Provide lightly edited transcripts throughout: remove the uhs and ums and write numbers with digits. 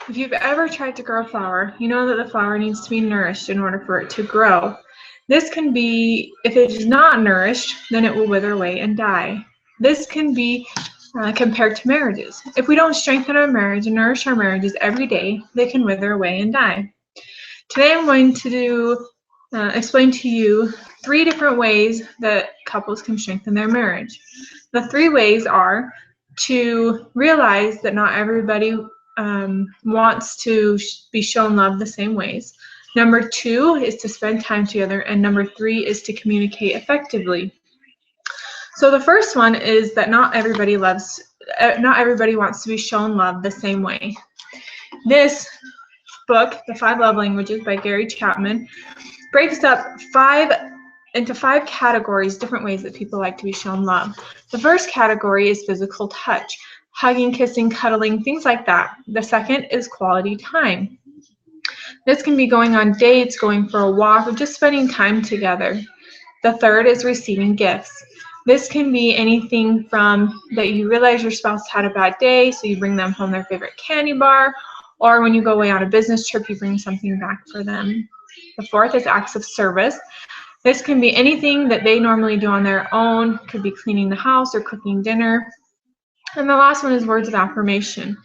If you've ever tried to grow a flower, you know that the flower needs to be nourished in order for it to grow. This can be, if it is not nourished, then it will wither away and die. This can be compared to marriages. If we don't strengthen our marriage and nourish our marriages every day, they can wither away and die. Today I'm going to explain to you 3 different ways that couples can strengthen their marriage. The 3 ways are to realize that not everybody wants to be shown love the same ways. Number 2 is to spend time together, and number 3 is to communicate effectively. So the first one is that not everybody wants to be shown love the same way. This book, The 5 Love Languages by Gary Chapman, breaks up into 5 categories, different ways that people like to be shown love. The first category is physical touch, hugging, kissing, cuddling, things like that. The second is quality time. This can be going on dates, going for a walk, or just spending time together. The third is receiving gifts. This can be anything from that you realize your spouse had a bad day, so you bring them home their favorite candy bar, or when you go away on a business trip, you bring something back for them. The fourth is acts of service. This can be anything that they normally do on their own. It could be cleaning the house or cooking dinner. And the last one is words of affirmation.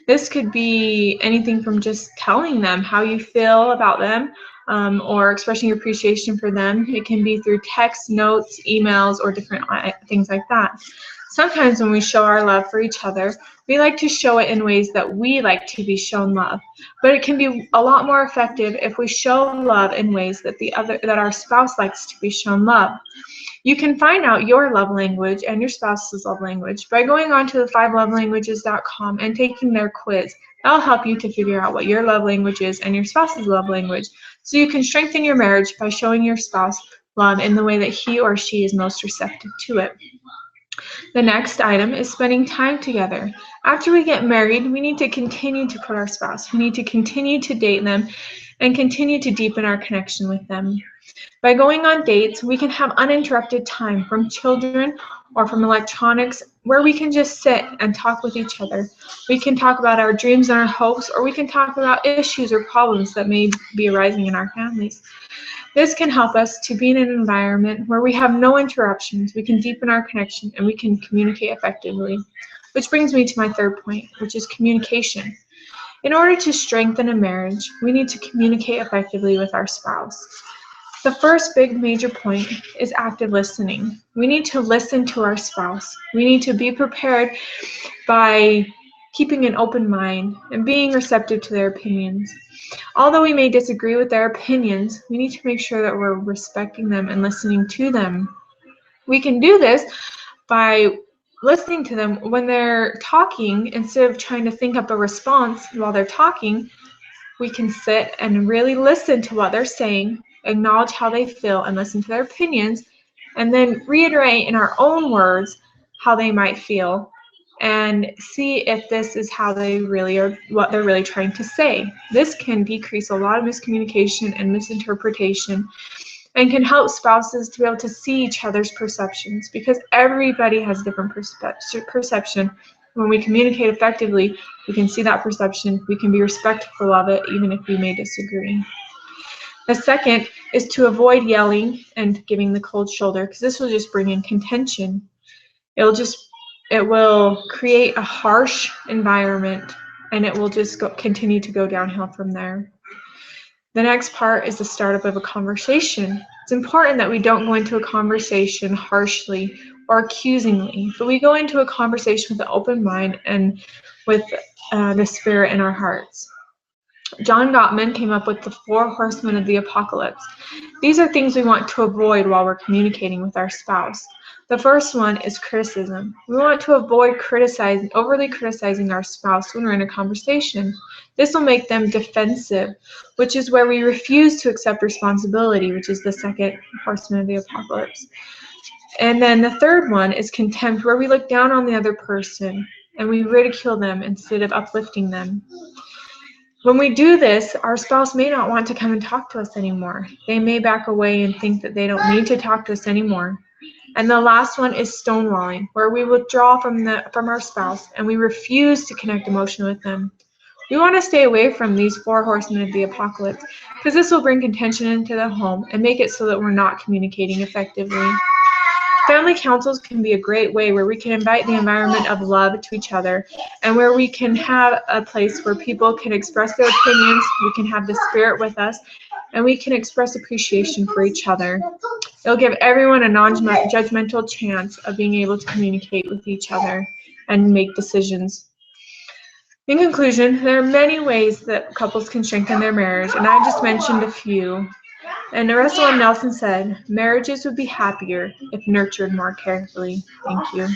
This could be anything from just telling them how you feel about them, or expressing your appreciation for them. It can be through text, notes, emails, or different things like that. Sometimes when we show our love for each other, we like to show it in ways that we like to be shown love. But it can be a lot more effective if we show love in ways that our spouse likes to be shown love. You can find out your love language and your spouse's love language by going on to the 5lovelanguages.com and taking their quiz. That'll help you to figure out what your love language is and your spouse's love language, so you can strengthen your marriage by showing your spouse love in the way that he or she is most receptive to it. The next item is spending time together. After we get married, we need to continue to court our spouse. We need to continue to date them and continue to deepen our connection with them. By going on dates, we can have uninterrupted time from children or from electronics where we can just sit and talk with each other. We can talk about our dreams and our hopes, or we can talk about issues or problems that may be arising in our families. This can help us to be in an environment where we have no interruptions, we can deepen our connection, and we can communicate effectively. Which brings me to my third point, which is communication. In order to strengthen a marriage, we need to communicate effectively with our spouse. The first big major point is active listening. We need to listen to our spouse. We need to be prepared by keeping an open mind and being receptive to their opinions. Although we may disagree with their opinions, we need to make sure that we're respecting them and listening to them. We can do this by listening to them when they're talking. Instead of trying to think up a response while they're talking, we can sit and really listen to what they're saying, acknowledge how they feel, and listen to their opinions, and then reiterate in our own words how they might feel, and see if this is how they really are, what they're really trying to say. This can decrease a lot of miscommunication and misinterpretation, and can help spouses to be able to see each other's perceptions, because everybody has different perception. When we communicate effectively, we can see that perception, we can be respectful of it, even if we may disagree. The second is to avoid yelling and giving the cold shoulder, because this will just bring in contention. It will create a harsh environment, and it will just continue to go downhill from there. The next part is the startup of a conversation. It's important that we don't go into a conversation harshly or accusingly, but we go into a conversation with an open mind and with the Spirit in our hearts. John Gottman came up with the 4 horsemen of the apocalypse. These are things we want to avoid while we're communicating with our spouse. The first one is criticism. We want to avoid overly criticizing our spouse when we're in a conversation. This will make them defensive, which is where we refuse to accept responsibility, which is the second horseman of the apocalypse. And then the third one is contempt, where we look down on the other person and we ridicule them instead of uplifting them. When we do this, our spouse may not want to come and talk to us anymore. They may back away and think that they don't need to talk to us anymore. And the last one is stonewalling, where we withdraw from our spouse and we refuse to connect emotionally with them. We want to stay away from these four horsemen of the apocalypse because this will bring contention into the home and make it so that we're not communicating effectively. Family councils can be a great way where we can invite the environment of love to each other and where we can have a place where people can express their opinions, we can have the Spirit with us, and we can express appreciation for each other. It'll give everyone a non-judgmental chance of being able to communicate with each other and make decisions. In conclusion, there are many ways that couples can strengthen their marriage, and I just mentioned a few. And Russell M. Nelson said, marriages would be happier if nurtured more carefully. Thank you.